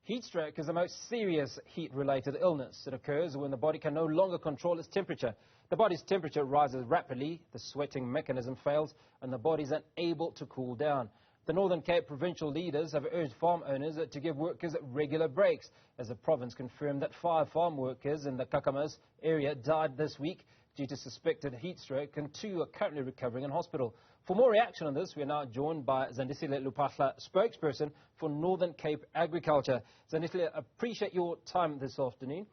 Heat stroke is the most serious heat-related illness. It occurs when the body can no longer control its temperature. The body's temperature rises rapidly, the sweating mechanism fails, and the body is unable to cool down. The Northern Cape provincial leaders have urged farm owners to give workers regular breaks, as the province confirmed that 5 farm workers in the Kakamas area died this week due to suspected heat stroke, and 2 are currently recovering in hospital. For more reaction on this, we are now joined by Zandisile Luphahla, spokesperson for Northern Cape Agriculture. Zandisile, appreciate your time this afternoon.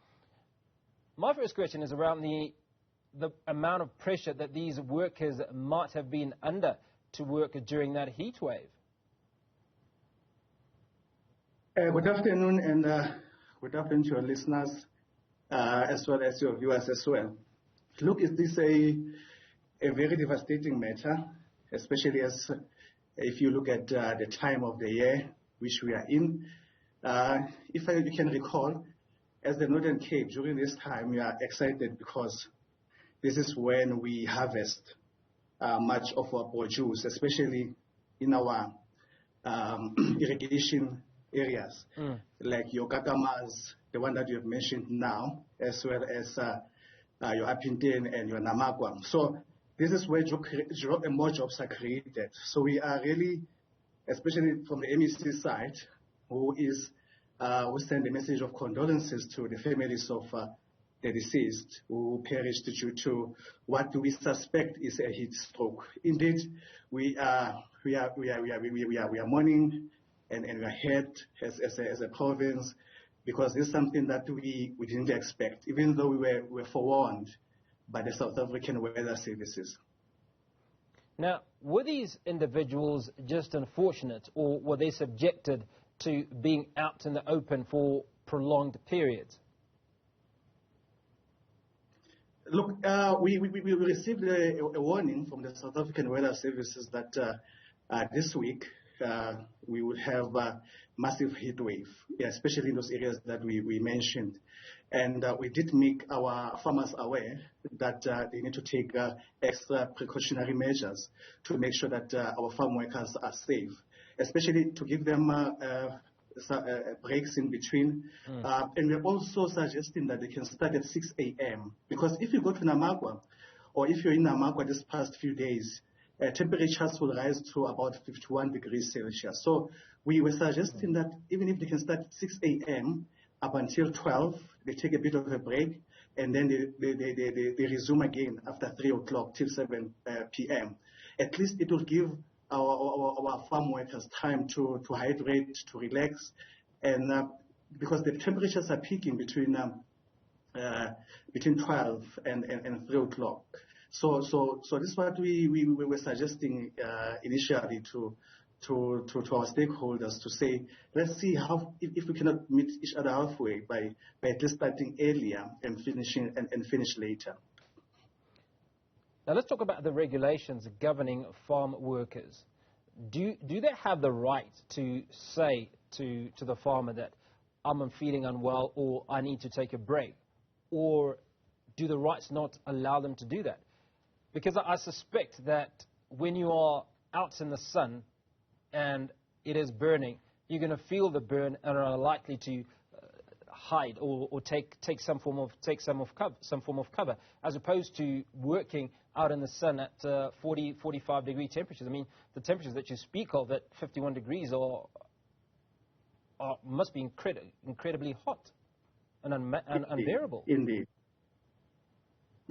My first question is around the amount of pressure that these workers might have been under to work during that heat wave. Good afternoon, and good afternoon to your listeners, as well as your viewers as well. Look, is this a very devastating matter, especially as if you look at the time of the year which we are in. If you can recall, as the Northern Cape, during this time we are excited because this is when we harvest much of our produce, especially in our irrigation areas, like your Kakamas, the one that you have mentioned now, as well as your Apinten and your Namakwa. So this is where more jobs are created. So we are really, especially from the MEC side, who send a message of condolences to the families of the deceased who perished due to what we suspect is a heat stroke. Indeed, we are mourning and we are hurt as a province, because this is something that we didn't expect, even though we were forewarned by the South African Weather Services. Now, were these individuals just unfortunate, or were they subjected to being out in the open for prolonged periods? Look, we received a warning from the South African Weather Services that this week we would have a massive heat wave, especially in those areas that we mentioned. And we did make our farmers aware that they need to take extra precautionary measures to make sure that our farm workers are safe, especially to give them breaks in between. And we're also suggesting that they can start at 6 a.m. because if you go to Namakwa, or if you're in Namakwa this past few days, temperatures will rise to about 51 degrees Celsius. So we were suggesting that even if they can start at 6 a.m. up until 12, they take a bit of a break, and then they resume again after 3 o'clock till 7 p.m. At least it will give our farm workers time to hydrate, to relax, and because the temperatures are peaking between 12 and 3 o'clock. So this is what we were suggesting initially to our stakeholders, to say, let's see if we cannot meet each other halfway by at least starting earlier and finish later. Now let's talk about the regulations governing farm workers. Do they have the right to say to the farmer that I'm feeling unwell or I need to take a break? Or do the rights not allow them to do that? Because I suspect that when you are out in the sun and it is burning, you're going to feel the burn and are likely to hide or take some form of cover, as opposed to working out in the sun at 45 degree temperatures. I mean, the temperatures that you speak of at 51 degrees must be incredibly hot and unbearable. Indeed.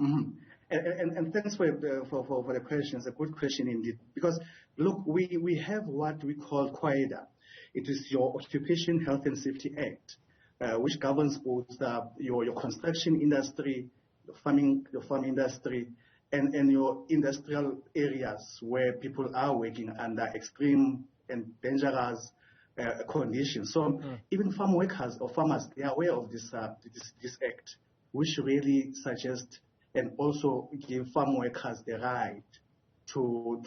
Mm-hmm. And thanks for the question. It's a good question indeed. Because, look, we have what we call QAIDA. It is your Occupation, Health and Safety Act, which governs both your construction industry, your farm industry, and your industrial areas where people are working under extreme and dangerous conditions. So even farm workers or farmers, they are aware of this act, which really suggests and also give farm workers the right to,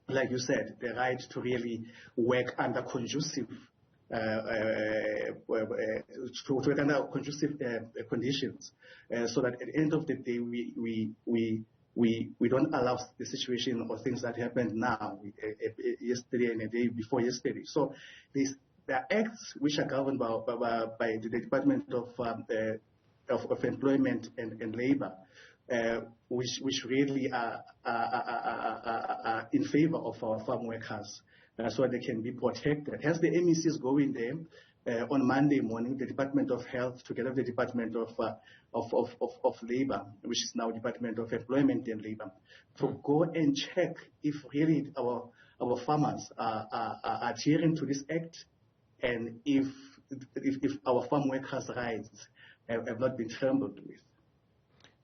like you said, the right to really work under conducive conditions, so that at the end of the day we don't allow the situation or things that happened now, yesterday and the day before yesterday. So there are acts which are governed by the Department of Employment and Labor, which really are in favor of our farm workers, so they can be protected. Hence, the MEC is going there on Monday morning, the Department of Health, together with the Department of Labor, which is now Department of Employment and Labor, to go and check if really our farmers are adhering to this act, and if our farm workers' rights have not been trampled with.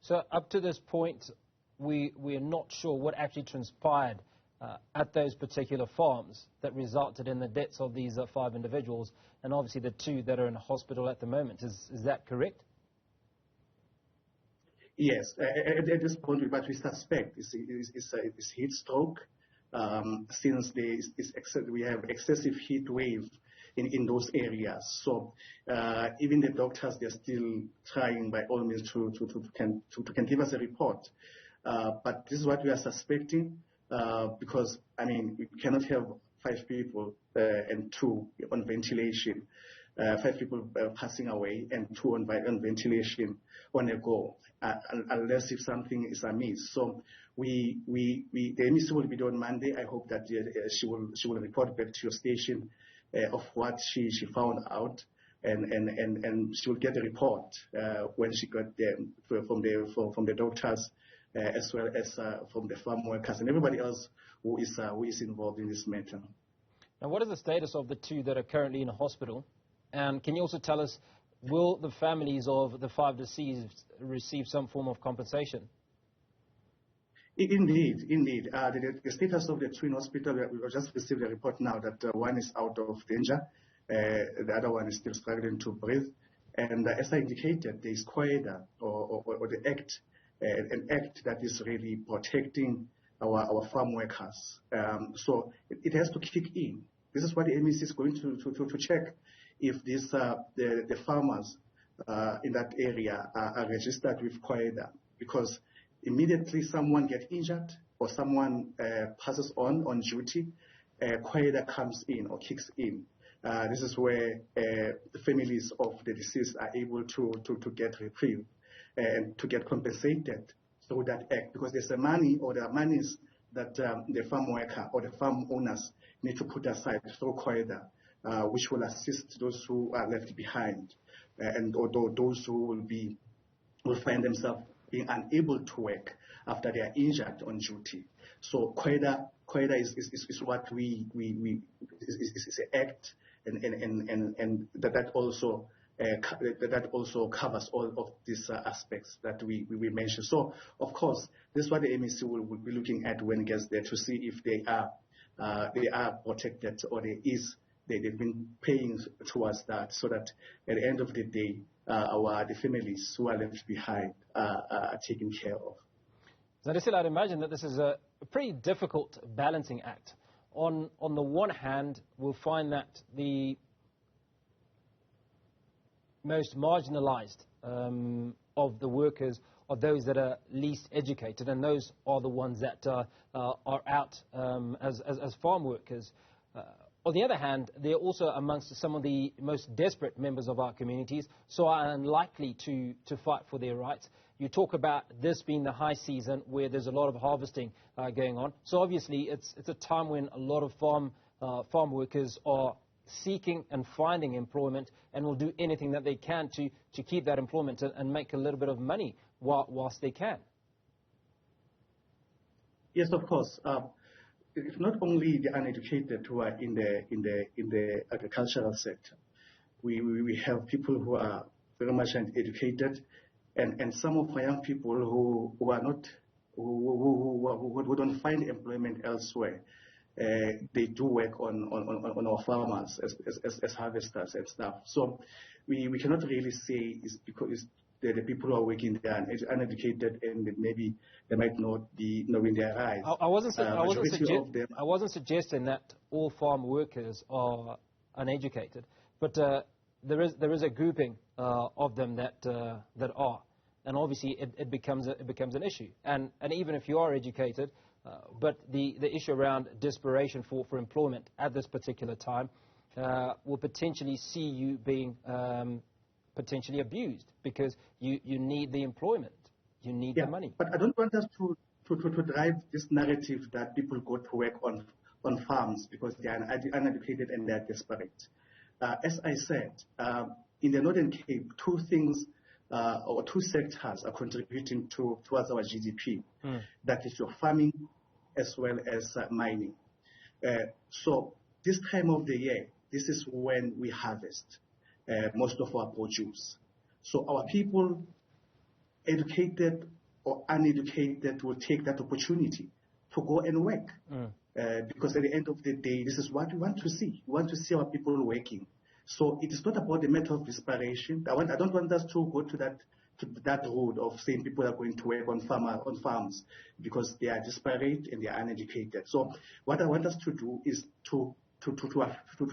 So up to this point, we're not sure what actually transpired at those particular farms that resulted in the deaths of these 5 individuals, and obviously the 2 that are in hospital at the moment. Is that correct? Yes. At this point, what we suspect is heat stroke, since we have excessive heat wave in those areas. So even the doctors, they're still trying by all means to give us a report. But this is what we are suspecting, because, I mean, we cannot have 5 people and 2 on ventilation, 5 people passing away and 2 on ventilation on a go, unless if something is amiss. So the MEC will be on Monday. I hope that she will report back to your station of what she found out, and she will get a report when she got them from the doctors, as well as from the farm workers and everybody else who is involved in this matter. Now, what is the status of the 2 that are currently in hospital? And can you also tell us, will the families of the 5 deceased receive some form of compensation? Indeed. The status of the 2 in hospital, we just received a report now that 1 is out of danger, the other 1 is still struggling to breathe. And as I indicated, there is QUAIDA, or the act, an act that is really protecting our farm workers. So it has to kick in. This is what the MEC is going to check, if the farmers in that area are registered with QUAIDA, because immediately someone gets injured or someone passes on duty, QUAIDA comes in or kicks in. This is where the families of the deceased are able to get reprieve and to get compensated through that act, because there's a money, or there are monies that the farm worker or the farm owners need to put aside through QUAIDA, which will assist those who are left behind, and although those who will find themselves being unable to work after they are injured on duty. So QUAIDA is what is an act, and that also covers all of these aspects that we mentioned. So of course, this is what the MEC will be looking at when it gets there, to see if they are protected, or they've been paying towards that, so that at the end of the day, the families who are left behind are taken care of. Zandisile, I'd imagine that this is a pretty difficult balancing act. On the one hand, we'll find that the most marginalized of the workers are those that are least educated, and those are the ones that are out as farm workers. On the other hand, they're also amongst some of the most desperate members of our communities, so are unlikely to fight for their rights. You talk about this being the high season where there's a lot of harvesting going on. So obviously it's a time when a lot of farm workers are seeking and finding employment, and will do anything that they can to keep that employment and make a little bit of money whilst they can. Yes, of course. It's not only the uneducated who are in the agricultural sector. We have people who are very much educated, and some of our young people who are not who don't find employment elsewhere. They do work on our farmers as harvesters and stuff. So we cannot really say it's because the people who are working there are uneducated, and maybe they might not be knowing their rights. I wasn't suggesting that all farm workers are uneducated, but there is a grouping of them that are, and obviously it becomes an issue. And even if you are educated, but the issue around desperation for employment at this particular time, will potentially see you being potentially abused because you need the employment, you need the money. But I don't want us to drive this narrative that people go to work on farms because they are uneducated and they are desperate. As I said, in the Northern Cape, two things or two sectors are contributing towards our GDP. That is your farming as well as mining. So this time of the year, this is when we harvest most of our produce. So our people, educated or uneducated, will take that opportunity to go and work. Because at the end of the day, this is what we want to see. We want to see our people working. So it is not about the matter of desperation. I don't want us to go to that road of saying people are going to work on farms because they are desperate and they are uneducated. So what I want us to do is to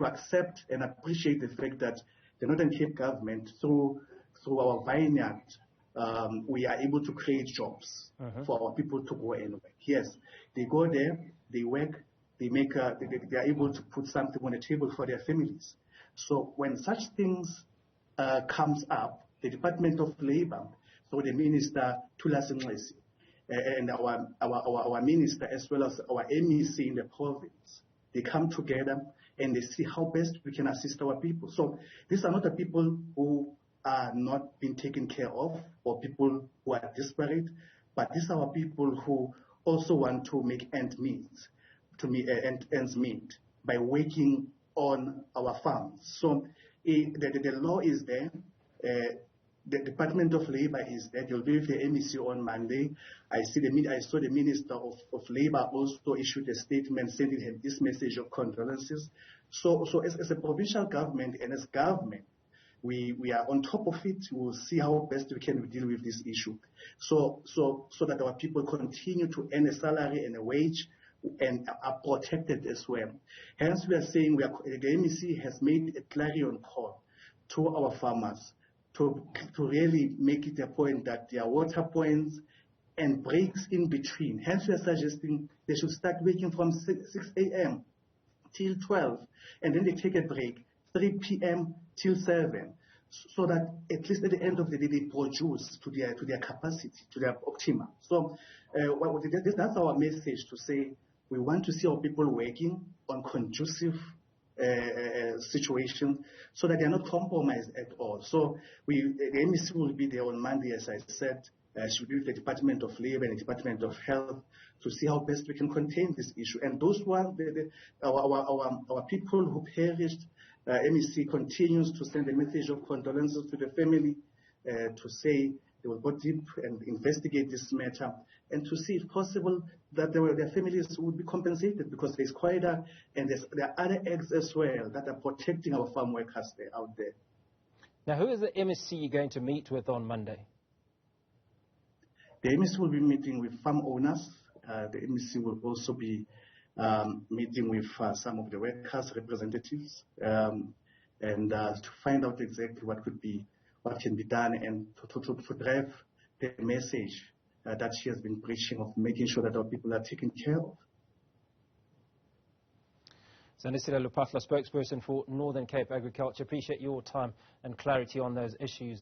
accept and appreciate the fact that the Northern Cape government, through our vineyard, we are able to create jobs for our people to go and work. Yes, they go there, they work, they are able to put something on the table for their families. So when such things comes up, the Department of Labor, so the Minister Thula Sinxesi, and our minister as well as our MEC in the province, they come together and they see how best we can assist our people. So these are not the people who are not being taken care of or people who are desperate, but these are our people who also want to make ends meet by working on our farms. So the law is there. The Department of Labor is there. They'll be with the MEC on Monday. I saw the Minister of Labor also issued a statement sending him this message of condolences. So as a provincial government and as government, we are on top of it. We'll see how best we can deal with this issue. So that our people continue to earn a salary and a wage and are protected as well. Hence, we are saying the MEC has made a clarion call to our farmers to really make it a point that there are water points and breaks in between. Hence, we are suggesting they should start working from 6 a.m. till 12, and then they take a break, 3 p.m. till 7, so that at least at the end of the day they produce to their capacity, to their optimum. So that's our message, to say we want to see our people working on conducive situation so that they are not compromised at all. So the MEC will be there on Monday, as I said. Should be with the Department of Labor and the Department of Health to see how best we can contain this issue. And those ones, our people who perished, MEC continues to send a message of condolences to the family, to say they will go deep and investigate this matter, and to see if possible that their families would be compensated, because there's quieter and there are other acts as well that are protecting our farm workers out there. Now, who is the MEC going to meet with on Monday? The MEC will be meeting with farm owners. The MEC will also be meeting with some of the workers' representatives, and to find out exactly what can be done, and to drive the message that she has been preaching of making sure that our people are taken care of. Zandisile Luphahla, spokesperson for Northern Cape Agriculture. Appreciate your time and clarity on those issues.